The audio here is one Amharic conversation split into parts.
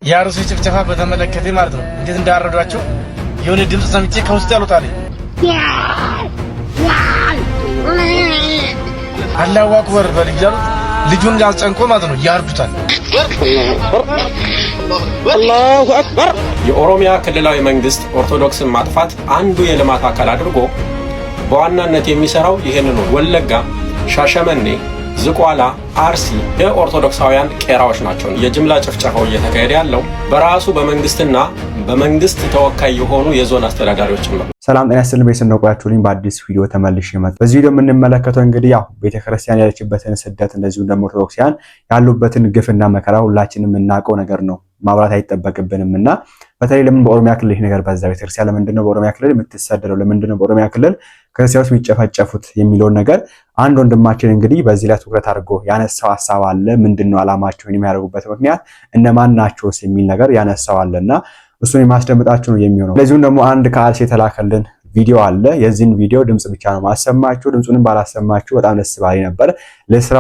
ያሩስ ጭፍጨፋ በተመለከተ ማለት ነው እንዴት እንዳረዷቸው የሆነ ድምጽ ሰምቼ ከውስጥ ያሉታል አላሁ አክበር በልጃሉ ልጁን ያልጨንቆ ማለት ነው ያርዱታል። አላሁ አክበር። የኦሮሚያ ክልላዊ መንግስት ኦርቶዶክስን ማጥፋት አንዱ የልማት አካል አድርጎ በዋናነት የሚሰራው ይሄንን ነው። ወለጋ፣ ሻሸመኔ፣ ዝቋላ፣ አርሲ የኦርቶዶክሳውያን ቄራዎች ናቸው። የጅምላ ጭፍጨፋው እየተካሄደ ያለው በራሱ በመንግስትና በመንግስት ተወካይ የሆኑ የዞን አስተዳዳሪዎች ነው። ሰላም ጤና ይስጥልኝ። በሰነ ቆያችሁልኝ በአዲስ ቪዲዮ ተመልሼ መጣሁ። በዚህ ቪዲዮ የምንመለከተው እንግዲህ ያው ቤተክርስቲያን ያለችበትን ስደት እንደዚሁ ደግሞ ኦርቶዶክሳውያን ያሉበትን ግፍና መከራ ሁላችንም እናውቀው ነገር ነው። ማብራት አይተበቅብንምና በተለይ ለምን በኦሮሚያ ክልል ይሄ ነገር በዛ ቤተክርስቲያን ለምንድነው በኦሮሚያ ክልል የምትሰደደው ለምንድነው በኦሮሚያ ክልል ክርስቲያኖች የሚጨፈጨፉት የሚለው ነገር አንድ ወንድማችን እንግዲህ በዚህ ላይ ትኩረት አድርጎ ያነሳው ሐሳብ አለ። ምንድነው አላማቸውን የሚያደርጉበት ምክንያት እነማን ናቸውስ የሚል ነገር ያነሳው አለና እሱን የማስደምጣችሁ ነው የሚሆነው። ለዚሁም ደግሞ አንድ ከአርሲ የተላከልን ቪዲዮ አለ። የዚህን ቪዲዮ ድምጽ ብቻ ነው ማሰማችሁ። ድምጹንም ባላሰማችሁ በጣም ደስ ባለኝ ነበር። ለስራ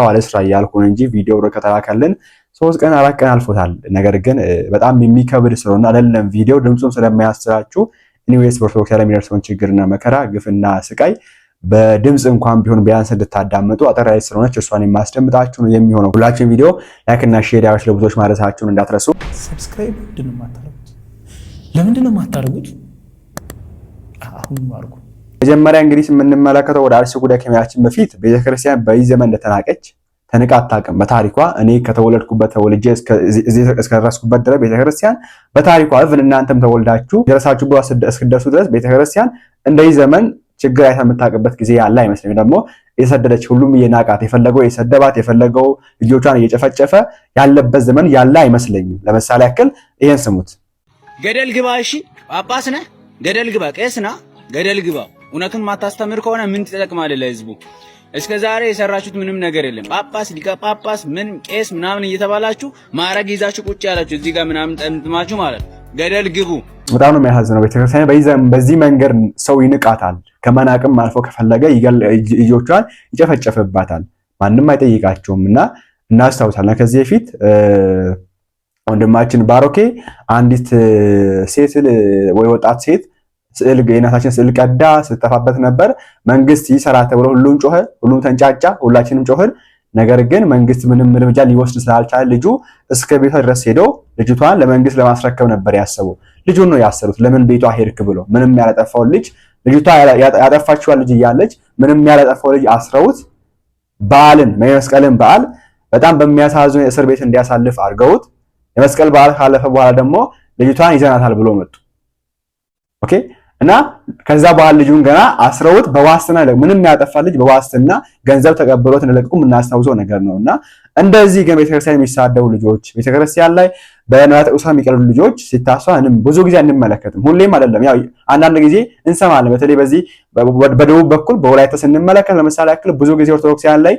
ያልኩን እንጂ ቪዲዮ ከተላከልን 3 ቀን 4 ቀን አልፎታል። ነገር ግን በጣም የሚከብድ ስለሆነ አይደለም ቪዲዮ ድምጹን ስለማያስራችሁ ኤኒዌይስ በኦርቶዶክስ ላይ የሚደርሰውን ችግርና መከራ ግፍና ስቃይ በድምጽ እንኳን ቢሆን ቢያንስ እንድታዳምጡ አጠራይ ስለሆነች እሷን የማስደምጣችሁ ነው የሚሆነው። ሁላችሁም ቪዲዮ ላይክ እና ሼር ያድርጉ ለብዙዎች ማድረሳችሁን እንዳትረሱ። ሰብስክራይብ ለምንድነው የማታደርጉት? አሁን ማርኩ። መጀመሪያ እንግዲህ የምንመለከተው ወደ አርሲ ጉዳይ ከመያችን በፊት ቤተክርስቲያን በዚህ ዘመን እንደተናቀች ተንቃ አታውቅም። በታሪኳ እኔ ከተወለድኩበት ተወልጄ እስከ ደረስኩበት ድረስ ቤተክርስቲያን በታሪኳ እብን እናንተም ተወልዳችሁ ደረሳችሁበት እስክደርሱ ድረስ ቤተክርስቲያን እንደዚህ ዘመን ችግር አይተምታውቅበት ጊዜ ያለ አይመስልም። ደግሞ የሰደደች ሁሉም እየናቃት የፈለገው የሰደባት የፈለገው ልጆቿን እየጨፈጨፈ ያለበት ዘመን ያለ አይመስለኝም። ለምሳሌ ያክል ይሄን ስሙት። ገደል ግባ። እሺ ጳጳስ ነህ፣ ገደል ግባ። ቄስ ነህ፣ ገደል ግባ። እውነቱን ማታስተምር ከሆነ ምን ትጠቅማለህ ለህዝቡ? እስከ ዛሬ የሰራችሁት ምንም ነገር የለም። ጳጳስ፣ ሊቀ ጳጳስ፣ ምን ቄስ ምናምን እየተባላችሁ ማዕረግ ይዛችሁ ቁጭ ያላችሁ እዚህ ጋር ምናምን ጠምጥማችሁ ማለት ገደል ግቡ። በጣም ነው የሚያሳዝነው። ቤተክርስቲያን በዚህ መንገድ ሰው ይንቃታል። ከመናቅም አልፎ ከፈለገ ልጆቿን ይጨፈጨፍባታል። ማንም አይጠይቃቸውም እና እናስታውሳለን ከዚህ በፊት ወንድማችን ባሮኬ አንዲት ሴት ወይ ወጣት ሴት ስዕል የእናታችን ስዕል ቀዳ ስትጠፋበት ነበር። መንግስት ይሰራ ተብሎ ሁሉም ጮኸ፣ ሁሉም ተንጫጫ፣ ሁላችንም ጮህን። ነገር ግን መንግስት ምንም እርምጃ ሊወስድ ስላልቻለ ልጁ እስከ ቤቷ ድረስ ሄዶ ልጅቷን ለመንግስት ለማስረከብ ነበር ያሰበው። ልጁን ነው ያሰሩት። ለምን ቤቷ ሄድክ ብሎ ምንም ያላጠፋው ልጅ ልጅቷ ያጠፋችው ልጅ እያለች ምንም ያላጠፋው ልጅ አስረውት በዓልን የመስቀልን በዓል በጣም በሚያሳዝን እስር ቤት እንዲያሳልፍ አድርገውት የመስቀል በዓል ካለፈ በኋላ ደግሞ ልጅቷን ይዘናታል ብሎ መጡ። ኦኬ እና ከዛ በኋላ ልጁን ገና አስረውት በዋስትና ምንም ያጠፋ ልጅ በዋስትና ገንዘብ ተቀብሎት እንደለቀቁ የምናስታውሰው ነገር ነውና እንደዚህ ግን ቤተክርስቲያን የሚሳደቡ ልጆች ቤተክርስቲያን ላይ በነዋያተ ቅዱሳን የሚቀርቡ ልጆች ሲታሰሩ ብዙ ጊዜ አንመለከትም። ሁሌም አይደለም፣ ያው አንዳንድ ጊዜ እንሰማለን። በተለይ በዚህ በደቡብ በኩል በወላይታ ስንመለከት ለምሳሌ ያክል ብዙ ጊዜ ኦርቶዶክሳውያን ላይ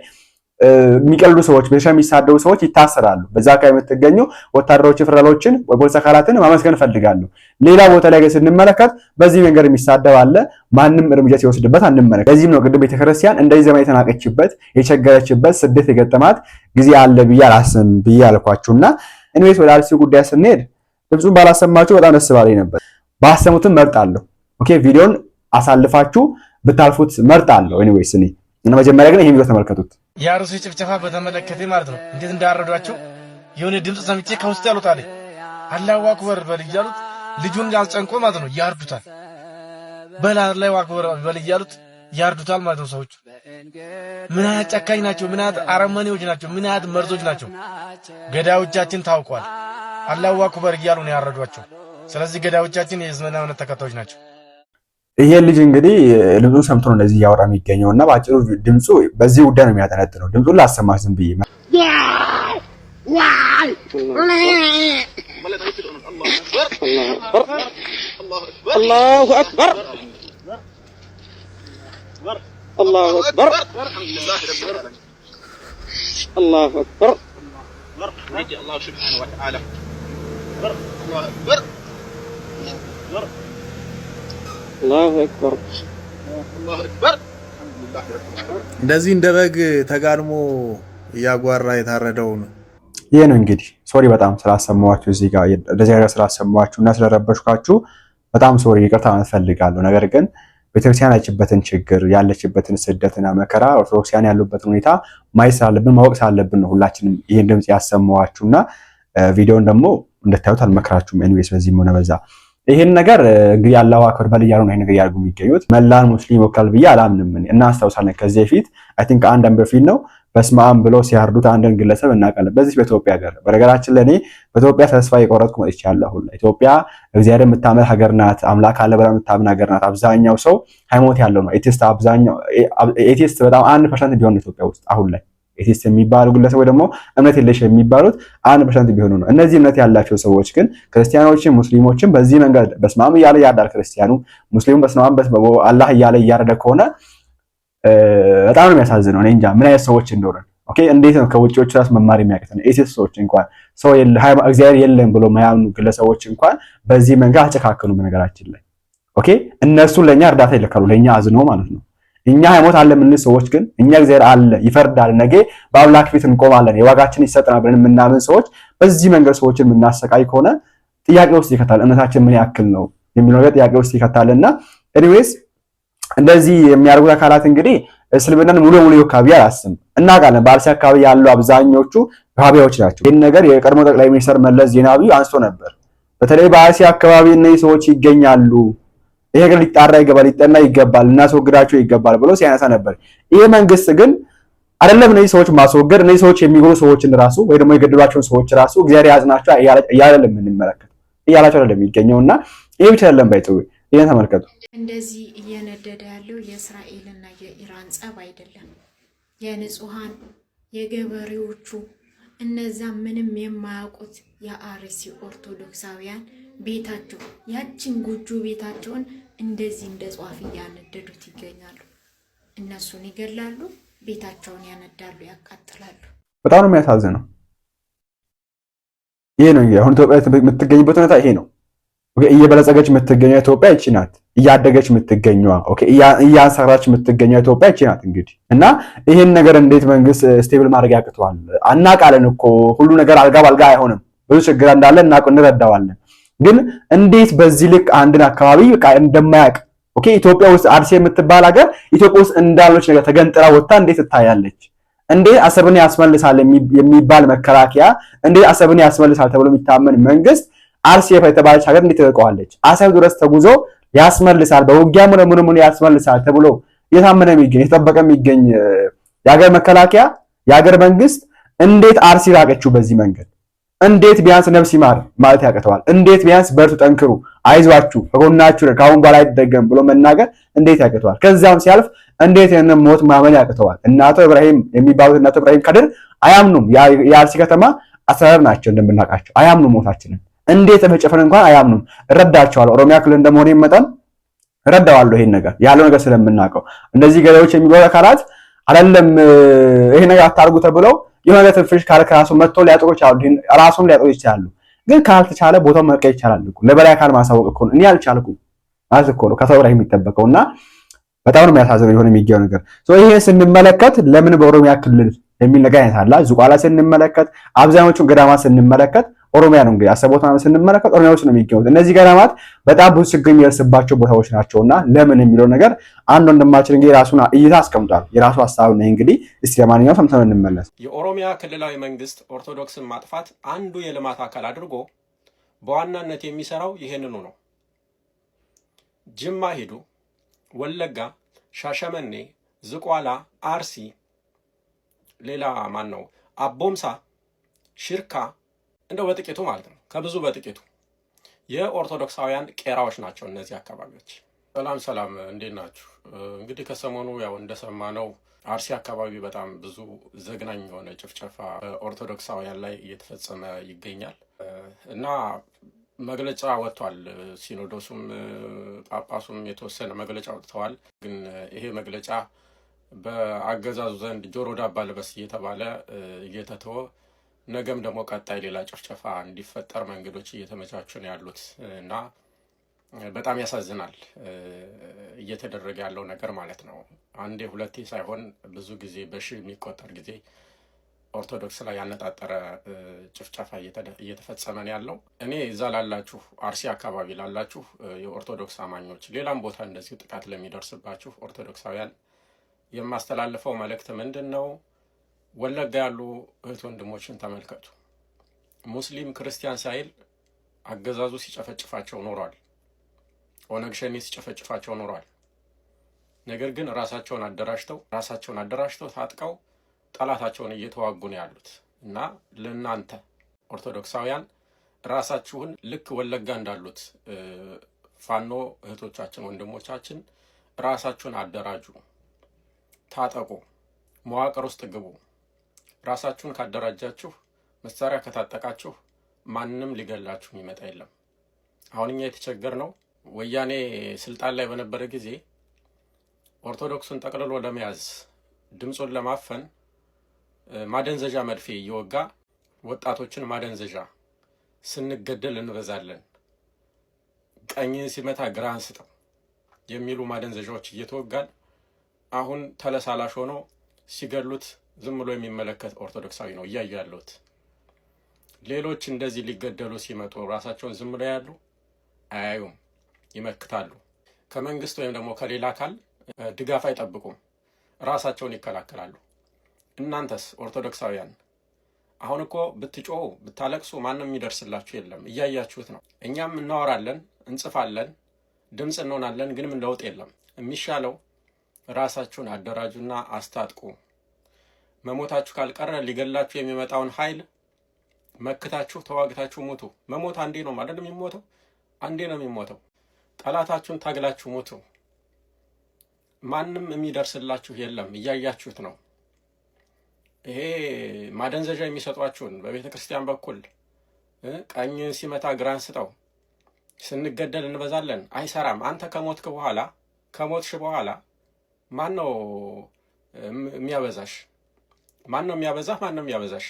የሚቀልዱ ሰዎች ቤተክርስቲያን የሚሳደቡ ሰዎች ይታሰራሉ። በዛ አካባቢ የምትገኙ ወታደሮች ፍራሎችን ወፖሊስ አካላትን ማመስገን ፈልጋለሁ። ሌላ ቦታ ላይ ስንመለከት በዚህ መንገድ የሚሳደብ አለ። ማንም እርምጃ ሲወስድበት አንመለከት። ለዚህም ነው ቅድም ቤተክርስቲያን እንደዚህ ዘመን የተናቀችበት የቸገረችበት ስደት የገጠማት ጊዜ አለ ብዬ አላስብም ብዬ አልኳችሁና ኢንዌይስ ወደ አርሲ ጉዳይ ስንሄድ ድምጹን ባላሰማችሁ በጣም ደስ ባለኝ ነበር። ባሰሙትም መርጣለሁ። ኦኬ ቪዲዮን አሳልፋችሁ ብታልፉት መርጣለሁ። ኢንዌይስ እኔ እና መጀመሪያ ግን ይሄን ቪዲዮ ተመልከቱት። ያሩስ ጭፍጨፋ በተመለከተ ማለት ነው እንዴት እንዳረዷቸው የሆነ ድምጽ ሰምቼ ከውስጥ ያሉታል አላሁ አክበር በልጃሉት ልጁን ያልጨንቆ ማለት ነው ያርዱታል። በላላው አክበር በልጃሉት ያርዱታል ማለት ነው። ሰዎች ምን አይነት ጨካኝ ናቸው፣ ምን አይነት አረመኔዎች ናቸው፣ ምን አይነት መርዞች ናቸው። ገዳዮቻችን ታውቋል። አላሁ አክበር እያሉ ነው ያረዷቸው። ስለዚህ ገዳዮቻችን የእስልምና እምነት ተከታዮች ናቸው። ይሄ ልጅ እንግዲህ ድምጹን ሰምቶ ነው እንደዚህ ያወራ የሚገኘውና ባጭሩ ድምጹ በዚህ ጉዳይ ነው የሚያጠነጥነው። ድምጹን ላሰማህ ዝም ብዬ አላሁ አክበር አላሁ አክበር አላሁ አክበር አላሁ ሱብሓነሁ ወተዓላ አላሁ አክበር አላሁ አክበር። እንደዚህ እንደ በግ ተጋድሞ እያጓራ የታረደውን ይሄ ነው እንግዲህ ሶሪ በጣም ስላሰማዋችሁ እዚህ ጋር እንደዚህ ነገር ስላሰማዋችሁና ስለረበሽኳችሁ በጣም ሶሪ ይቅርታ ማለት ፈልጋለሁ። ነገር ግን ቤተክርስቲያን ያለችበትን ችግር ያለችበትን ስደትና መከራ ኦርቶዶክሲያን ያሉበትን ሁኔታ ማየት ስላለብን ማወቅ ስላለብን ነው ሁላችንም ይሄን ድምጽ ያሰማዋችሁና ቪዲዮን ደግሞ እንድታዩት አልመክራችሁም። ኤኒዌይስ በዚህም ሆነ በዛ ይሄን ነገር እንግዲህ አላሁ አክበር በል እያሉ ነው ይሄን ነገር ያርጉ የሚገኙት። መላን ሙስሊም ወካል ብዬ አላምንም። እናስታውሳለን ከዚህ በፊት አይ ቲንክ አንድ አመት በፊት ነው በስመ አብ ብሎ ሲያርዱት አንድን ግለሰብ እናውቃለን። በዚህ በኢትዮጵያ ሀገር በነገራችን ለኔ በኢትዮጵያ ተስፋ የቆረጥኩ መጥቻለሁ። አሁን ኢትዮጵያ እግዚአብሔር የምታመልክ ሀገር ናት። አምላክ አለ ብላ የምታምን ሀገር ናት። አብዛኛው ሰው ሃይማኖት ያለው ነው። ኤቲስት በጣም 1% ቢሆን ኢትዮጵያ ውስጥ አሁን ላይ ኤቲስት የሚባሉ ግለሰብ ወይ ደግሞ እምነት የለሽ የሚባሉት 1% ቢሆኑ ነው። እነዚህ እምነት ያላቸው ሰዎች ግን ክርስቲያኖችን ሙስሊሞችን በዚህ መንገድ በስመ አብ እያለ ያዳል ክርስቲያኑ ሙስሊሙ በስመ አብ አላህ እያለ እያረደ ከሆነ በጣም ነው የሚያሳዝነው። እኔ እንጃ ምን አይነት ሰዎች እንደሆነ። ኦኬ እንዴት ነው ከውጪዎች ራስ መማር የሚያቀተን? ኤቲስት ሰዎች እንኳን ሰው እግዚአብሔር የለም ብሎ ማያምኑ ግለሰቦች እንኳን በዚህ መንገድ አጨካከሉ። በነገራችን ላይ ኦኬ እነሱ ለኛ እርዳታ ይልካሉ፣ ለኛ አዝነው ማለት ነው። እኛ ሃይማኖት አለ ምን ሰዎች ግን እኛ እግዚአብሔር አለ ይፈርዳል፣ ነገ በአምላክ ፊት እንቆማለን፣ የዋጋችን ይሰጠናል ብለን የምናምን ሰዎች በዚህ መንገድ ሰዎችን የምናሰቃይ ከሆነ ጥያቄ ውስጥ ይከታል። እምነታችን ምን ያክል ነው የሚለው ነገር ጥያቄ ውስጥ ይከታልና ኤኒዌይስ እንደዚህ የሚያደርጉት አካላት እንግዲህ እስልምናን ሙሉ ሙሉ ይወካቢ አላስም እናውቃለን። በአርሲ አካባቢ ያሉ አብዛኞቹ ዋሃቢያዎች ናቸው። ይህን ነገር የቀድሞ ጠቅላይ ሚኒስትር መለስ ዜናዊ አንስቶ ነበር። በተለይ በአርሲ አካባቢ እነዚህ ሰዎች ይገኛሉ፣ ይሄ ነገር ሊጣራ ይገባል፣ ሊጠና ይገባል፣ እናስወግዳቸው ይገባል ብሎ ሲያነሳ ነበር። ይሄ መንግስት ግን አይደለም እነዚህ ሰዎች ማስወገድ እነዚህ ሰዎች የሚጎሉ ሰዎችን ራሱ ወይ ደግሞ የገደሏቸውን ሰዎች ራሱ እግዚአብሔር ያጽናቸው እያለ የምንመለከት እያላቸው አይደለም የሚገኘውና ይሄ ብቻ አይደለም ባይተው ይሄን ተመልከቱ። እንደዚህ እየነደደ ያለው የእስራኤልና የኢራን ጸብ አይደለም፣ የንጹሃን የገበሬዎቹ እነዛ ምንም የማያውቁት የአርሲ ኦርቶዶክሳውያን ቤታቸው ያችን ጎጆ ቤታቸውን እንደዚህ እንደ ጧፍ እያነደዱት ይገኛሉ። እነሱን ይገላሉ፣ ቤታቸውን ያነዳሉ፣ ያቃጥላሉ። በጣም ነው የሚያሳዝነው። ይሄ ነው አሁን ኢትዮጵያ የምትገኝበት ሁኔታ ይሄ ነው። ኦኬ እየበለጸገች የምትገኘው ኢትዮጵያ ይቺ ናት። እያደገች የምትገኘው ኦኬ እያንሰራች የምትገኘው ኢትዮጵያ ይቺ ናት። እንግዲህ እና ይሄን ነገር እንዴት መንግስት ስቴብል ማድረግ ያቅተዋል? አናቃለን እኮ ሁሉ ነገር አልጋ ባልጋ አይሆንም። ብዙ ችግር እንዳለ እንረዳዋለን። ግን እንዴት በዚህ ልክ አንድን አካባቢ በቃ እንደማያውቅ ኦኬ ኢትዮጵያ ውስጥ አርሲ የምትባል ሀገር ኢትዮጵያ ውስጥ እንዳለች ነገር ተገንጥራ ወጣ እንዴት ትታያለች? እንዴት አሰብን ያስመልሳል የሚባል መከላከያ እንዴት አሰብን ያስመልሳል ተብሎ የሚታመን መንግስት አርሲ የተባለች ሀገር እንዴት ተጠቀዋለች? አሰብ ድረስ ተጉዞ ያስመልሳል በውጊያ ምን ያስመልሳል ተብሎ የታመነ የሚገኝ የተጠበቀ የሚገኝ የሀገር መከላከያ የሀገር መንግስት እንዴት አርሲ ራቀችው? በዚህ መንገድ እንዴት ቢያንስ ነፍስ ይማር ማለት ያቅተዋል? እንዴት ቢያንስ በርቱ፣ ጠንክሩ፣ አይዟችሁ፣ ከጎናችሁ ከአሁን በኋላ አይደገም ብሎ መናገር እንዴት ያቅተዋል? ከዛም ሲያልፍ እንዴት የነ ሞት ማመን ያቅተዋል? እናቶ ኢብራሂም የሚባሉት እናቶ ኢብራሂም ከድር አያምኑም። የአርሲ ከተማ አስተዳደር ናቸው እንደምናውቃቸው። አያምኑም ሞታችንን እንዴት በጨፈን እንኳን አያምኑም። እረዳቸዋለሁ። ኦሮሚያ ክልል እንደመሆኔ መጠን እረዳዋለሁ። ይሄን ነገር ያለው ነገር ስለምናውቀው እነዚህ ገዳዮች የሚባሉ አካላት አይደለም ይሄ ነገር አታርጉ ተብለው የሆነ ትንፍሽ ካለ ከራሱ መጥቶ ሊያጠቁ ይችላሉ። ራሱን ሊያጠቁ ይችላሉ። ግን ካልተቻለ ቦታው መልቀቅ ይቻላል እኮ ለበላይ አካል ማሳወቅ እኮ ነው። እኔ አልቻልኩም ማለት እኮ ነው ከተወራ የሚጠበቀውና በጣም ነው የሚያሳዝነው የሆነ የሚገኘው ነገር። ይሄ ስንመለከት ለምን በኦሮሚያ ክልል የሚል ነገር አይታላ ዙቋላ ስንመለከት አብዛኞቹን ገዳማት ስንመለከት ኦሮሚያ ነው እንግዲህ አሰቦት ማለት ስንመለከት ኦሮሚያ ውስጥ ነው የሚገኙት። እነዚህ ገዳማት በጣም ብዙ ችግር የሚደርስባቸው ቦታዎች ናቸውና ለምን የሚለው ነገር አንድ ወንድማችን እንግዲህ ራሱን እይታ አስቀምጧል። የራሱ ሐሳብ ነው እንግዲህ። እስቲ ለማንኛውም ሰምተን እንመለስ። የኦሮሚያ ክልላዊ መንግስት ኦርቶዶክስን ማጥፋት አንዱ የልማት አካል አድርጎ በዋናነት የሚሰራው ይሄንኑ ነው። ጅማ ሂዱ፣ ወለጋ፣ ሻሸመኔ፣ ዝቋላ፣ አርሲ፣ ሌላ ማን ነው አቦምሳ፣ ሽርካ እንደው በጥቂቱ ማለት ነው። ከብዙ በጥቂቱ የኦርቶዶክሳውያን ቄራዎች ናቸው እነዚህ አካባቢዎች። ሰላም እንዴት ናችሁ? እንግዲህ ከሰሞኑ ያው እንደሰማነው አርሲ አካባቢ በጣም ብዙ ዘግናኝ የሆነ ጭፍጨፋ ኦርቶዶክሳውያን ላይ እየተፈጸመ ይገኛል እና መግለጫ ወጥቷል። ሲኖዶሱም ጳጳሱም የተወሰነ መግለጫ ወጥተዋል። ግን ይሄ መግለጫ በአገዛዙ ዘንድ ጆሮ ዳባ ልበስ እየተባለ እየተተወ ነገም ደግሞ ቀጣይ ሌላ ጭፍጨፋ እንዲፈጠር መንገዶች እየተመቻቹ ነው ያሉት እና በጣም ያሳዝናል እየተደረገ ያለው ነገር ማለት ነው። አንዴ ሁለቴ ሳይሆን ብዙ ጊዜ በሺህ የሚቆጠር ጊዜ ኦርቶዶክስ ላይ ያነጣጠረ ጭፍጨፋ እየተፈጸመ ነው ያለው። እኔ እዛ ላላችሁ አርሲ አካባቢ ላላችሁ የኦርቶዶክስ አማኞች፣ ሌላም ቦታ እንደዚሁ ጥቃት ለሚደርስባችሁ ኦርቶዶክሳውያን የማስተላልፈው መልእክት ምንድን ነው? ወለጋ ያሉ እህት ወንድሞችን ተመልከቱ። ሙስሊም ክርስቲያን ሳይል አገዛዙ ሲጨፈጭፋቸው ኖሯል። ኦነግ ሸኔ ሲጨፈጭፋቸው ኖሯል። ነገር ግን ራሳቸውን አደራጅተው ታጥቀው ጠላታቸውን እየተዋጉ ነው ያሉት እና ለእናንተ ኦርቶዶክሳውያን ራሳችሁን ልክ ወለጋ እንዳሉት ፋኖ እህቶቻችን ወንድሞቻችን ራሳችሁን አደራጁ፣ ታጠቁ፣ መዋቅር ውስጥ ግቡ። ራሳችሁን ካደራጃችሁ፣ መሳሪያ ከታጠቃችሁ ማንም ሊገላችሁ የሚመጣ የለም። አሁን እኛ የተቸገርነው ወያኔ ስልጣን ላይ በነበረ ጊዜ ኦርቶዶክሱን ጠቅልሎ ለመያዝ ድምፁን ለማፈን ማደንዘዣ መድፌ እየወጋ ወጣቶችን ማደንዘዣ፣ ስንገደል እንበዛለን፣ ቀኝ ሲመታ ግራህን ስጠው የሚሉ ማደንዘዣዎች እየተወጋን አሁን ተለሳላሽ ሆኖ ሲገሉት ዝም ብሎ የሚመለከት ኦርቶዶክሳዊ ነው እያዩ ያለሁት። ሌሎች እንደዚህ ሊገደሉ ሲመጡ ራሳቸውን ዝም ብለው ያሉ አያዩም፣ ይመክታሉ። ከመንግስት ወይም ደግሞ ከሌላ አካል ድጋፍ አይጠብቁም፣ ራሳቸውን ይከላከላሉ። እናንተስ ኦርቶዶክሳውያን አሁን እኮ ብትጮሁ ብታለቅሱ ማንም የሚደርስላችሁ የለም፣ እያያችሁት ነው። እኛም እናወራለን፣ እንጽፋለን፣ ድምፅ እንሆናለን፣ ግን ምን ለውጥ የለም። የሚሻለው ራሳችሁን አደራጁና አስታጥቁ። መሞታችሁ ካልቀረ ሊገላችሁ የሚመጣውን ኃይል መክታችሁ ተዋግታችሁ ሙቱ። መሞት አንዴ ነው ማለት ነው የሚሞተው፣ አንዴ ነው የሚሞተው። ጠላታችሁን ታግላችሁ ሙቱ። ማንም የሚደርስላችሁ የለም፣ እያያችሁት ነው። ይሄ ማደንዘዣ የሚሰጧችሁን በቤተ ክርስቲያን በኩል ቀኝ ሲመታ ግራን ስጠው፣ ስንገደል እንበዛለን፣ አይሰራም። አንተ ከሞትሽ በኋላ ማን ነው የሚያበዛሽ? ማን ነው የሚያበዛሽ?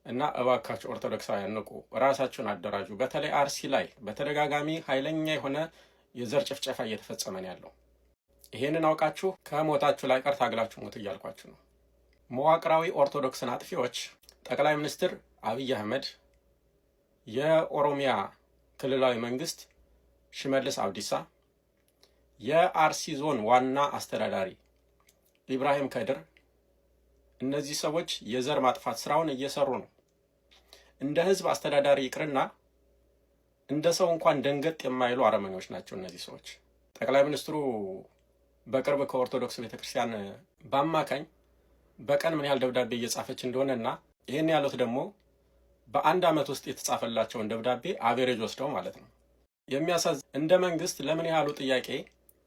እና እባካችሁ ኦርቶዶክሳውያን ንቁ፣ ራሳችሁን አደራጁ። በተለይ አርሲ ላይ በተደጋጋሚ ኃይለኛ የሆነ የዘር ጭፍጨፋ እየተፈጸመ ነው ያለው። ይሄንን አውቃችሁ ከሞታችሁ ላይ ቀር ታግላችሁ ሞት እያልኳችሁ ነው። መዋቅራዊ ኦርቶዶክስን አጥፊዎች ጠቅላይ ሚኒስትር አብይ አህመድ፣ የኦሮሚያ ክልላዊ መንግስት ሽመልስ አብዲሳ፣ የአርሲ ዞን ዋና አስተዳዳሪ ኢብራሂም ከድር፣ እነዚህ ሰዎች የዘር ማጥፋት ስራውን እየሰሩ ነው። እንደ ህዝብ አስተዳዳሪ ይቅርና እንደ ሰው እንኳን ደንገጥ የማይሉ አረመኔዎች ናቸው እነዚህ ሰዎች። ጠቅላይ ሚኒስትሩ በቅርብ ከኦርቶዶክስ ቤተክርስቲያን በአማካኝ በቀን ምን ያህል ደብዳቤ እየጻፈች እንደሆነና ይህን ያሉት ደግሞ በአንድ ዓመት ውስጥ የተጻፈላቸውን ደብዳቤ አቬሬጅ ወስደው ማለት ነው። የሚያሳዝን እንደ መንግስት ለምን ያህሉ ጥያቄ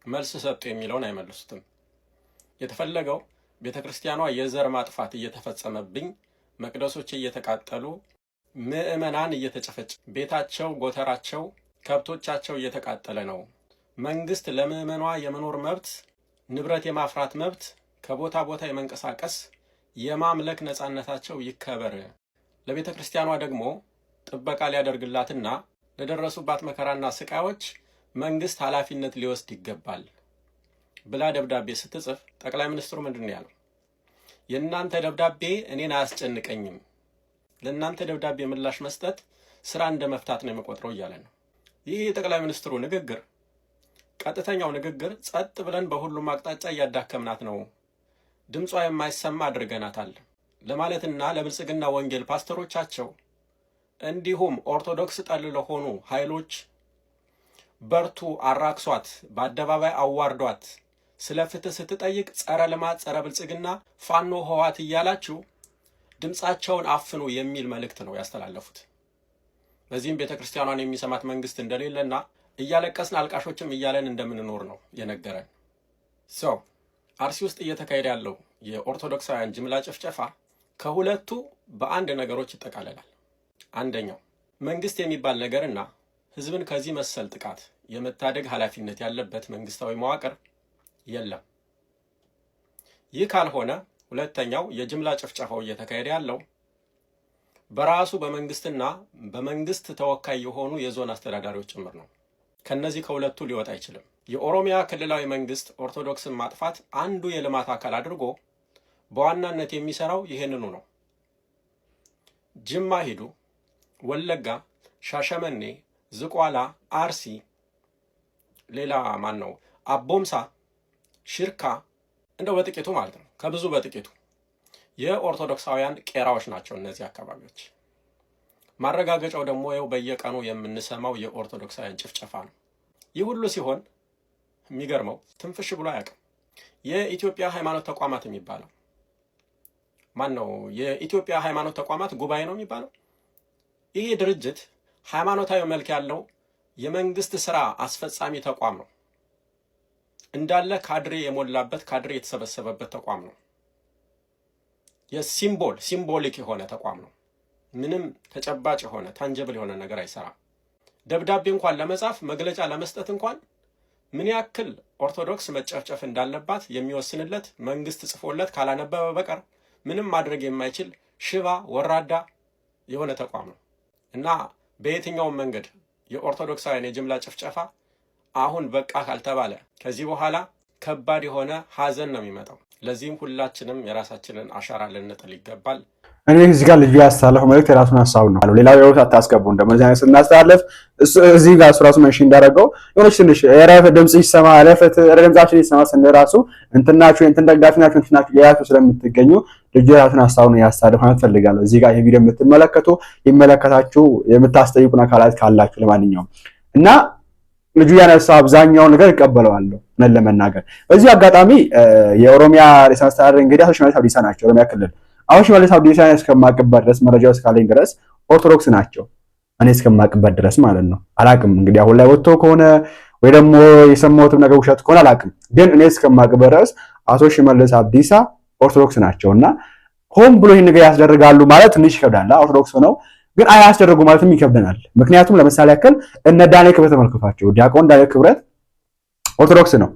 መልስ ሰጡ የሚለውን አይመልሱትም። የተፈለገው ቤተ ክርስቲያኗ የዘር ማጥፋት እየተፈጸመብኝ፣ መቅደሶች እየተቃጠሉ፣ ምዕመናን እየተጨፈጨ፣ ቤታቸው፣ ጎተራቸው፣ ከብቶቻቸው እየተቃጠለ ነው። መንግስት ለምዕመኗ የመኖር መብት፣ ንብረት የማፍራት መብት፣ ከቦታ ቦታ የመንቀሳቀስ የማምለክ ነፃነታቸው ይከበር፣ ለቤተ ክርስቲያኗ ደግሞ ጥበቃ ሊያደርግላትና ለደረሱባት መከራና ስቃዮች መንግስት ኃላፊነት ሊወስድ ይገባል ብላ ደብዳቤ ስትጽፍ ጠቅላይ ሚኒስትሩ ምንድን ነው ያለው? የእናንተ ደብዳቤ እኔን አያስጨንቀኝም፣ ለእናንተ ደብዳቤ ምላሽ መስጠት ስራ እንደ መፍታት ነው የምቆጥረው እያለ ነው። ይህ የጠቅላይ ሚኒስትሩ ንግግር፣ ቀጥተኛው ንግግር ጸጥ ብለን በሁሉም አቅጣጫ እያዳከምናት ነው፣ ድምጿ የማይሰማ አድርገናታል ለማለትና ለብልጽግና ወንጌል ፓስተሮቻቸው እንዲሁም ኦርቶዶክስ ጠል ለሆኑ ኃይሎች በርቱ፣ አራክሷት፣ በአደባባይ አዋርዷት፣ ስለ ፍትህ ስትጠይቅ ጸረ ልማት፣ ጸረ ብልጽግና፣ ፋኖ፣ ህዋት እያላችሁ ድምፃቸውን አፍኑ የሚል መልእክት ነው ያስተላለፉት። በዚህም ቤተ ክርስቲያኗን የሚሰማት መንግስት እንደሌለና እያለቀስን አልቃሾችም እያለን እንደምንኖር ነው የነገረን። ሰው አርሲ ውስጥ እየተካሄደ ያለው የኦርቶዶክሳውያን ጅምላ ጭፍጨፋ ከሁለቱ በአንድ ነገሮች ይጠቃለላል። አንደኛው መንግስት የሚባል ነገርና ህዝብን ከዚህ መሰል ጥቃት የመታደግ ኃላፊነት ያለበት መንግስታዊ መዋቅር የለም። ይህ ካልሆነ ሁለተኛው የጅምላ ጭፍጨፋው እየተካሄደ ያለው በራሱ በመንግስትና በመንግስት ተወካይ የሆኑ የዞን አስተዳዳሪዎች ጭምር ነው። ከነዚህ ከሁለቱ ሊወጣ አይችልም። የኦሮሚያ ክልላዊ መንግስት ኦርቶዶክስን ማጥፋት አንዱ የልማት አካል አድርጎ በዋናነት የሚሰራው ይህንኑ ነው። ጅማ ሂዱ፣ ወለጋ፣ ሻሸመኔ፣ ዝቋላ፣ አርሲ፣ ሌላ ማን ነው አቦምሳ፣ ሽርካ እንደው በጥቂቱ ማለት ነው፣ ከብዙ በጥቂቱ የኦርቶዶክሳውያን ቄራዎች ናቸው እነዚህ አካባቢዎች። ማረጋገጫው ደግሞ ያው በየቀኑ የምንሰማው የኦርቶዶክሳውያን ጭፍጨፋ ነው። ይህ ሁሉ ሲሆን የሚገርመው ትንፍሽ ብሎ አያውቅም። የኢትዮጵያ ሃይማኖት ተቋማት የሚባለው ማን ነው? የኢትዮጵያ ሃይማኖት ተቋማት ጉባኤ ነው የሚባለው። ይህ ድርጅት ሃይማኖታዊ መልክ ያለው የመንግስት ስራ አስፈጻሚ ተቋም ነው። እንዳለ ካድሬ የሞላበት ካድሬ የተሰበሰበበት ተቋም ነው። ሲምቦሊክ የሆነ ተቋም ነው። ምንም ተጨባጭ የሆነ ታንጀብል የሆነ ነገር አይሰራም። ደብዳቤ እንኳን ለመጻፍ መግለጫ ለመስጠት እንኳን ምን ያክል ኦርቶዶክስ መጨፍጨፍ እንዳለባት የሚወስንለት መንግስት ጽፎለት ካላነበበ በቀር ምንም ማድረግ የማይችል ሽባ ወራዳ የሆነ ተቋም ነው እና በየትኛውም መንገድ የኦርቶዶክሳውያን የጅምላ ጭፍጨፋ አሁን በቃ ካልተባለ ከዚህ በኋላ ከባድ የሆነ ሀዘን ነው የሚመጣው። ለዚህም ሁላችንም የራሳችንን አሻራ ልንጥል ይገባል። እኔ እዚህ ጋር ልጁ ያስተላለፈው መልእክት የራሱን ሀሳብ ነው። ሌላው የውት አታስገቡ እንደዚህ አይነት ስናስተላለፍ እዚህ ጋር ራሱ መንሽን እንዳደረገው የሆነች ትንሽ የራፈ ድምጽ ይሰማ አለፈት ድምጻችን ይሰማ ስንራሱ እንትናችሁ እንትን ደጋፊ ናችሁ እንትናችሁ ያያችሁ ስለምትገኙ ልጁ የራሱን ሀሳብ ነው ያስተላለፈው ማለት ፈልጋለሁ። እዚህ ጋር ይሄ ቪዲዮ የምትመለከቱ ይመለከታችሁ የምታስጠይቁና ካላችሁ ካላችሁ ለማንኛውም እና ልጁ ያነሳው አብዛኛው ነገር ይቀበለዋለሁ ነን ለመናገር በዚህ አጋጣሚ የኦሮሚያ ርዕሰ መስተዳድር እንግዲህ አቶ ሽመልስ አብዲሳ ናቸው። ኦሮሚያ ክልል አሁን ሽመልስ አብዲሳ እስከማቅበት ድረስ መረጃው እስካለኝ ድረስ ኦርቶዶክስ ናቸው። እኔ እስከማቅበት ድረስ ማለት ነው። አላቅም እንግዲህ አሁን ላይ ወጥቶ ከሆነ ወይ ደግሞ የሰማሁትም ነገር ውሸት ከሆነ አላቅም። ግን እኔ እስከማቅበት ድረስ አቶ ሽመልስ አብዲሳ ኦርቶዶክስ ናቸውና ሆን ብሎ ይሄን ነገር ያስደርጋሉ ማለት ትንሽ ይከብዳል። ኦርቶዶክስ ነው ግን አያስደርጉ ማለትም ይከብደናል። ምክንያቱም ለምሳሌ ያክል እነ ዳንኤል ክብረት ተመልክቷቸው ዲያቆን ዳንኤል ክብረት ኦርቶዶክስ ነው።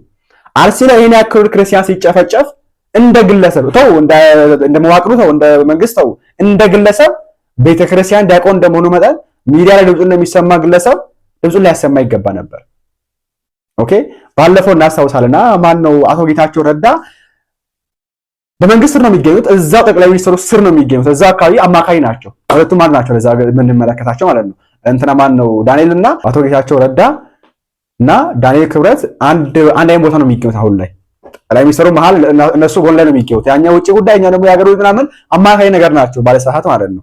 አርሲ ላይ ይሄን ያክል ክርስቲያን ሲጨፈጨፍ እንደ ግለሰብ ተው እንደ መዋቅሩ ተው እንደ መንግስት ተው እንደ ግለሰብ ቤተክርስቲያን ዲያቆን እንደመሆኑ መጠን ሚዲያ ላይ ድምፁን የሚሰማ ግለሰብ ድምፁን ሊያሰማ ይገባ ነበር። ኦኬ ባለፈው እናስታውሳለና ማን ነው አቶ ጌታቸው ረዳ በመንግስት ነው የሚገኙት። እዛው ጠቅላይ ሚኒስትሩ ስር ነው የሚገኙት። እዛው አካባቢ አማካይ ናቸው። ሁለቱም ማን ናቸው? ለዛ የምንመለከታቸው ማለት ነው። እንትና ማን ነው ዳንኤልና አቶ ጌታቸው ረዳ እና ዳንኤል ክብረት አንድ አይነት ቦታ ነው የሚገኙት። አሁን ላይ ጠቅላይ ሚኒስትሩ መሃል እነሱ ጎን ላይ ነው የሚገኙት። ያኛው ውጪ ጉዳይ ያኛው ደግሞ ያገሩ ምናምን አማካይ ነገር ናቸው ባለሰዓት ማለት ነው።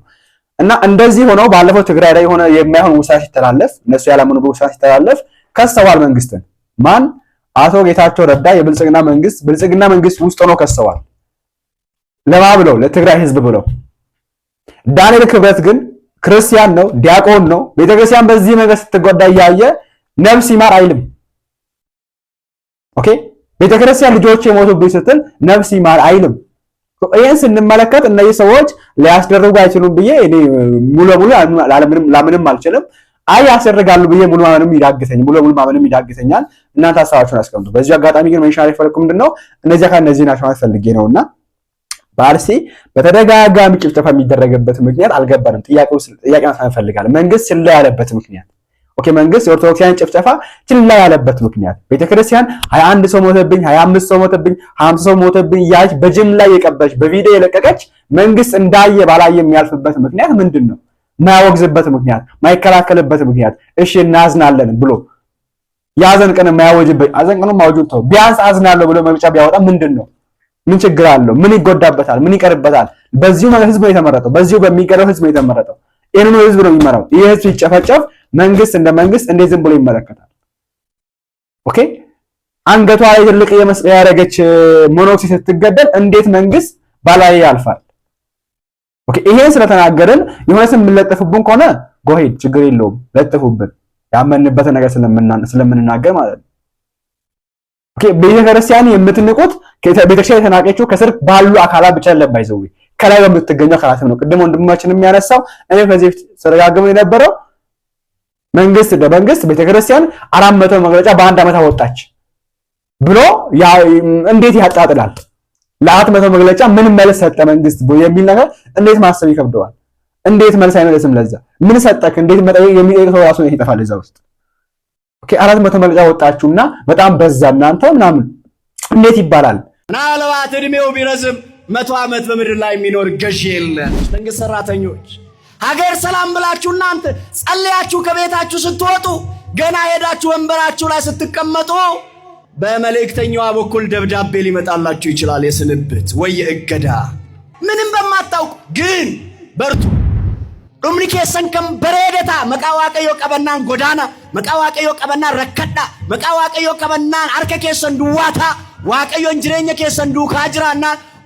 እና እንደዚህ ሆነው ባለፈው ትግራይ ላይ ሆነ የማይሆን ውሳኔ ሲተላለፍ እነሱ ያላመኑ ውሳኔ ሲተላለፍ ከሰዋል መንግስትን። ማን? አቶ ጌታቸው ረዳ የብልጽግና መንግስት ውስጥ ሆኖ ከሰዋል። ለማ ብለው ለትግራይ ህዝብ ብለው። ዳንኤል ክብረት ግን ክርስቲያን ነው፣ ዲያቆን ነው። ቤተክርስቲያን በዚህ መንገድ ስትጎዳ ያየ ነፍስ ይማር አይልም። ኦኬ ቤተክርስቲያን ልጆች የሞቱብኝ ስትል ነፍስ ይማር አይልም። ይሄን ስንመለከት እነዚህ ሰዎች ሊያስደርጉ አይችሉም ብዬ እኔ ሙሉ ሙሉ ላምንም አልችልም። አይ ያስደርጋሉ ብዬ ሙሉ ማመንም ይዳግተኛል። እናንተ ሐሳባችሁን አስቀምጡ። በዚህ አጋጣሚ ግን መንሻሪ ፈለኩ ምንድነው እነዚህ ናቸው ማለት ፈልጌ ነውና በአርሲ በተደጋጋሚ ጭፍጨፋ የሚደረግበት ምክንያት አልገባንም። ጥያቄ ማንሳት ፈልጋለሁ። መንግስት ችላ ያለበት ምክንያት ኦኬ መንግስት የኦርቶዶክሳውያን ጭፍጨፋ ችላ ያለበት ምክንያት ቤተክርስቲያን 21 ሰው ሞተብኝ፣ 25 ሰው ሞተብኝ፣ 50 ሰው ሞተብኝ ያች በጅምላ የቀበች በቪዲዮ የለቀቀች መንግስት እንዳየ ባላየ የሚያልፍበት ምክንያት ምንድነው? ማያወግዝበት ምክንያት፣ ማይከላከልበት ምክንያት እሺ እናዝናለን ብሎ ያዘን ቀን ማያወጅበት አዘን ቀን ማውጁት ተው ቢያንስ አዝናለሁ ብሎ መግለጫ ቢያወጣ ምንድነው? ምን ችግር አለው? ምን ይጎዳበታል? ምን ይቀርበታል? በዚሁ ህዝብ ነው የተመረጠው። በዚሁ በሚገረው ህዝብ ነው የተመረጠው። ይሄንን ህዝብ ነው የሚመራው። ይሄ ህዝብ ሲጨፈጨፍ መንግስት እንደ መንግስት እንዴት ዝም ብሎ ይመለከታል? ኦኬ አንገቷ ላይ ትልቅ የመስቀል ያደረገች ሞኖክሲ ስትገደል እንዴት መንግስት ባላይ ያልፋል? ኦኬ ይሄን ስለተናገርን የሆነ ስም የምንለጥፍብን ከሆነ ጎሄድ ችግር የለውም ለጥፉብን፣ ያመንበት ነገር ስለምንናገር ማለት ነው። ኦኬ ቤተክርስቲያን የምትንቁት ቤተክርስቲያን የተናቀችው ከስር ባሉ አካላት ብቻ ለባይዘው ከላይ በምትገኘው አካላት ነው። ቅድም ወንድማችን የሚያነሳው እኔ ከዚህ ተረጋግመን የነበረው መንግስት ቤተክርስቲያን 400 መግለጫ በአንድ ዓመት አወጣች ብሎ እንዴት ያጣጥላል? ለ400 መግለጫ ምን መልስ ሰጠ መንግስት የሚል ነገር እንዴት ማሰብ ይከብደዋል? እንዴት መልስ አይመለስም? ለዛ ምን ሰጠክ? እንዴት መጠየቅ የሚጠይቅ ሰው ራሱ ይጠፋል እዛ ውስጥ። ኦኬ 400 መግለጫ ወጣችሁና በጣም በዛ እናንተ ምናምን እንዴት ይባላል? ምናልባት እድሜው ቢረዝም 100 ዓመት በምድር ላይ የሚኖር ገዢ የለ። መንግስት ሰራተኞች ሀገር ሰላም ብላችሁ እናንተ ጸልያችሁ ከቤታችሁ ስትወጡ ገና ሄዳችሁ ወንበራችሁ ላይ ስትቀመጡ በመልእክተኛዋ በኩል ደብዳቤ ሊመጣላችሁ ይችላል። የስንብት ወይ የእገዳ ምንም በማታውቁ ግን በርቱ። ዱምኒ ኬሰን ከም በሬደታ መቃዋቀዮ ቀበናን ጎዳና መቃዋቀዮ ቀበናን ረከዳ መቃዋቀዮ ቀበናን አርከ ኬሰን ዱዋታ ዋቀዮ እንጅሬኛ ኬሰን ዱካ ጅራና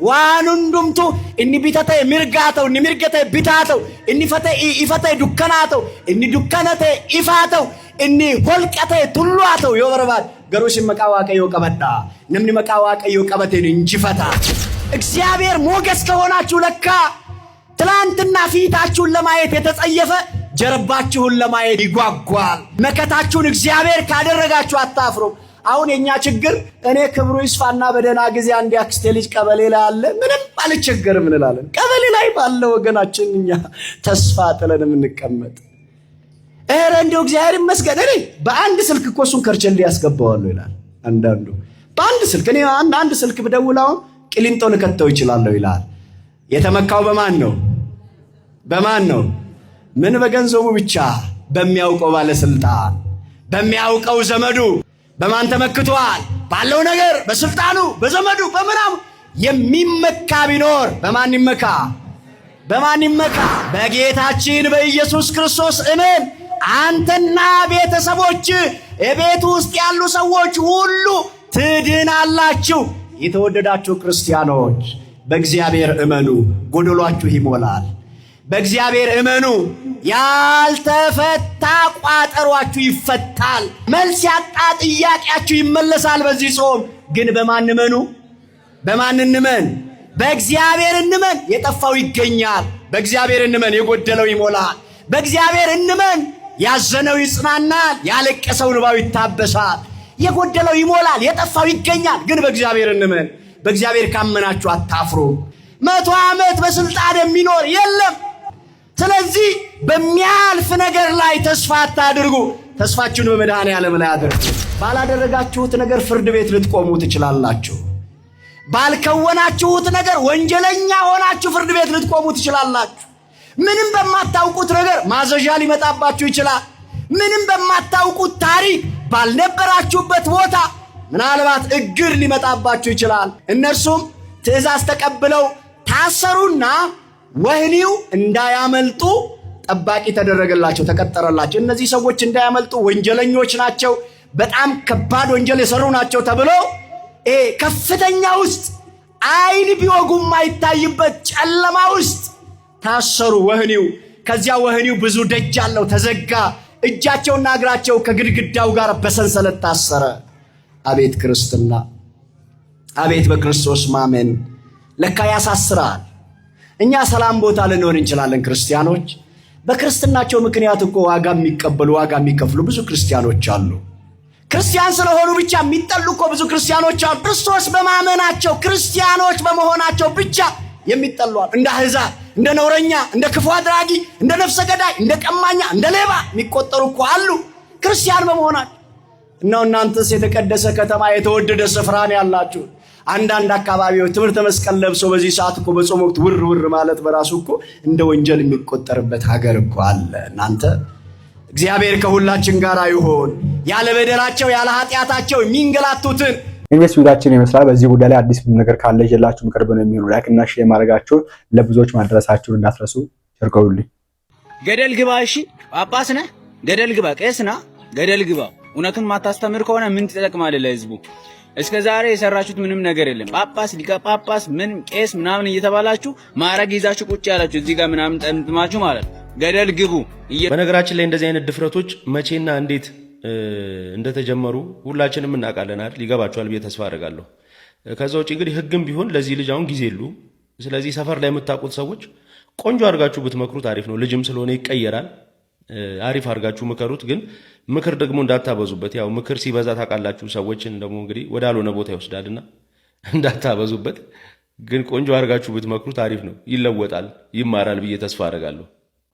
ዋኑንዱምቱ እኒ ቢተተ ሚርጋተው እኒ ሚርገተ ቢታተው እኒ ፈተ ኢፈተ ዱከናተው እኒ ዱከነተ ኢፋተው እኒ ሆልቀተ ቱሏተው የወረባት ገሮሽ መቃዋቀዮ ቀበዳ ነምኒ መቃዋቀዮ ቀበቴን እንጂፈታ እግዚአብሔር ሞገስ ከሆናችሁ ለካ ትላንትና ፊታችሁን ለማየት የተጸየፈ ጀርባችሁን ለማየት ይጓጓል። መከታችሁን እግዚአብሔር ካደረጋችሁ አታፍሩም። አሁን የኛ ችግር እኔ ክብሩ ይስፋና በደና ጊዜ አንድ ያክስቴ ልጅ ቀበሌ ላይ አለ ምንም አልቸገርም እንላለን። ቀበሌ ላይ ባለው ወገናችን እኛ ተስፋ ጥለን የምንቀመጥ እረ እንደው እግዚአብሔር ይመስገን እኔ በአንድ ስልክ እኮ እሱን ከርቸሌ ያስገባዋለሁ ይላል አንዳንዱ። በአንድ ስልክ እኔ አንድ ስልክ ብደውላው ቅሊንጦ ልከተው ይችላልው ይላል። የተመካው በማን ነው? በማን ነው? ምን በገንዘቡ ብቻ በሚያውቀው ባለስልጣን በሚያውቀው ዘመዱ በማን ተመክቷል? ባለው ነገር በስልጣኑ በዘመዱ በምናም የሚመካ ቢኖር በማን ይመካ? በማን ይመካ? በጌታችን በኢየሱስ ክርስቶስ እመን። አንተና ቤተሰቦች የቤት ውስጥ ያሉ ሰዎች ሁሉ ትድናላችሁ። የተወደዳችሁ ክርስቲያኖች በእግዚአብሔር እመኑ፣ ጎደሏችሁ ይሞላል። በእግዚአብሔር እመኑ፣ ያልተፈታ ቋጠሯችሁ ይፈታል። መልስ ያጣ ጥያቄያችሁ ይመለሳል። በዚህ ጾም ግን በማን እመኑ? በማን እንመን? በእግዚአብሔር እንመን። የጠፋው ይገኛል። በእግዚአብሔር እንመን፣ የጎደለው ይሞላል። በእግዚአብሔር እንመን፣ ያዘነው ይጽናናል፣ ያለቀሰው እንባው ይታበሳል። የጎደለው ይሞላል፣ የጠፋው ይገኛል። ግን በእግዚአብሔር እንመን። በእግዚአብሔር ካመናችሁ አታፍሩ። 100 ዓመት በስልጣን የሚኖር የለም። ስለዚህ በሚያልፍ ነገር ላይ ተስፋ አታድርጉ። ተስፋችሁን በመድኃኔዓለም ላይ አድርጉ። ባላደረጋችሁት ነገር ፍርድ ቤት ልትቆሙ ትችላላችሁ። ባልከወናችሁት ነገር ወንጀለኛ ሆናችሁ ፍርድ ቤት ልትቆሙ ትችላላችሁ። ምንም በማታውቁት ነገር ማዘዣ ሊመጣባችሁ ይችላል። ምንም በማታውቁት ታሪክ ባልነበራችሁበት ቦታ ምናልባት እግር ሊመጣባችሁ ይችላል። እነርሱም ትእዛዝ ተቀብለው ታሰሩና ወህኒው እንዳያመልጡ ጠባቂ ተደረገላቸው፣ ተቀጠረላቸው። እነዚህ ሰዎች እንዳያመልጡ ወንጀለኞች ናቸው፣ በጣም ከባድ ወንጀል የሰሩ ናቸው ተብሎ ከፍተኛ ውስጥ አይን ቢወጉም አይታይበት ጨለማ ውስጥ ታሰሩ። ወህኒው ከዚያ ወህኒው ብዙ ደጅ አለው፣ ተዘጋ። እጃቸውና እግራቸው ከግድግዳው ጋር በሰንሰለት ታሰረ። አቤት ክርስትና! አቤት በክርስቶስ ማመን! ለካ ያሳስራል። እኛ ሰላም ቦታ ልንሆን እንችላለን ክርስቲያኖች። በክርስትናቸው ምክንያት እኮ ዋጋ የሚቀበሉ ዋጋ የሚከፍሉ ብዙ ክርስቲያኖች አሉ። ክርስቲያን ስለሆኑ ብቻ የሚጠሉ እኮ ብዙ ክርስቲያኖች አሉ። ክርስቶስ በማመናቸው ክርስቲያኖች በመሆናቸው ብቻ የሚጠሉ አሉ። እንደ አሕዛብ፣ እንደ ነውረኛ፣ እንደ ክፉ አድራጊ፣ እንደ ነፍሰ ገዳይ፣ እንደ ቀማኛ፣ እንደ ሌባ የሚቆጠሩ እኮ አሉ ክርስቲያን በመሆናቸው። እናንተስ የተቀደሰ ከተማ የተወደደ ስፍራን ያላችሁ አንዳንድ አካባቢዎች ትምህርተ መስቀል ለብሶ በዚህ ሰዓት እኮ በጾም ወቅት ውር ውር ማለት በራሱ እኮ እንደ ወንጀል የሚቆጠርበት ሀገር እኮ አለ። እናንተ እግዚአብሔር ከሁላችን ጋር ይሁን። ያለ በደላቸው ያለ ኃጢአታቸው የሚንገላቱትን እንግዲህ ቪዲዮአችን ይመስላል። በዚህ ጉዳይ ላይ አዲስ ነገር ካለ ይዤላችሁ ምቀርብ ነው የሚሆነው። ላይክ እና ሼር ማድረጋችሁ ለብዙዎች ማድረሳችሁን እንዳትረሱ። ቸርቆውልኝ ገደል ግባ። እሺ ጳጳስ ነህ፣ ገደል ግባ። ቄስ ነህ፣ ገደል ግባ። እውነቱን ማታስተምር ከሆነ ምን ትጠቅማለህ ለህዝቡ? እስከ ዛሬ የሰራችሁት ምንም ነገር የለም። ጳጳስ፣ ሊቀ ጳጳስ፣ ምን ቄስ ምናምን እየተባላችሁ ማዕረግ ይዛችሁ ቁጭ ያላችሁ እዚህ ጋር ምናምን ጠምጥማችሁ ማለት ገደል ግቡ። በነገራችን ላይ እንደዚህ አይነት ድፍረቶች መቼና እንዴት እንደተጀመሩ ሁላችንም እናውቃለን አይደል? ይገባችኋል ብዬ ተስፋ አደርጋለሁ። ከዛ ውጭ እንግዲህ ህግም ቢሆን ለዚህ ልጅ አሁን ጊዜ የሉ። ስለዚህ ሰፈር ላይ የምታውቁት ሰዎች ቆንጆ አድርጋችሁ ብትመክሩት አሪፍ ነው። ልጅም ስለሆነ ይቀየራል። አሪፍ አድርጋችሁ ምከሩት። ግን ምክር ደግሞ እንዳታበዙበት። ያው ምክር ሲበዛ ታውቃላችሁ ሰዎችን ደግሞ እንግዲህ ወዳልሆነ ቦታ ይወስዳልና እንዳታበዙበት። ግን ቆንጆ አድርጋችሁ ብትመክሩት አሪፍ ነው። ይለወጣል፣ ይማራል ብዬ ተስፋ አደርጋለሁ።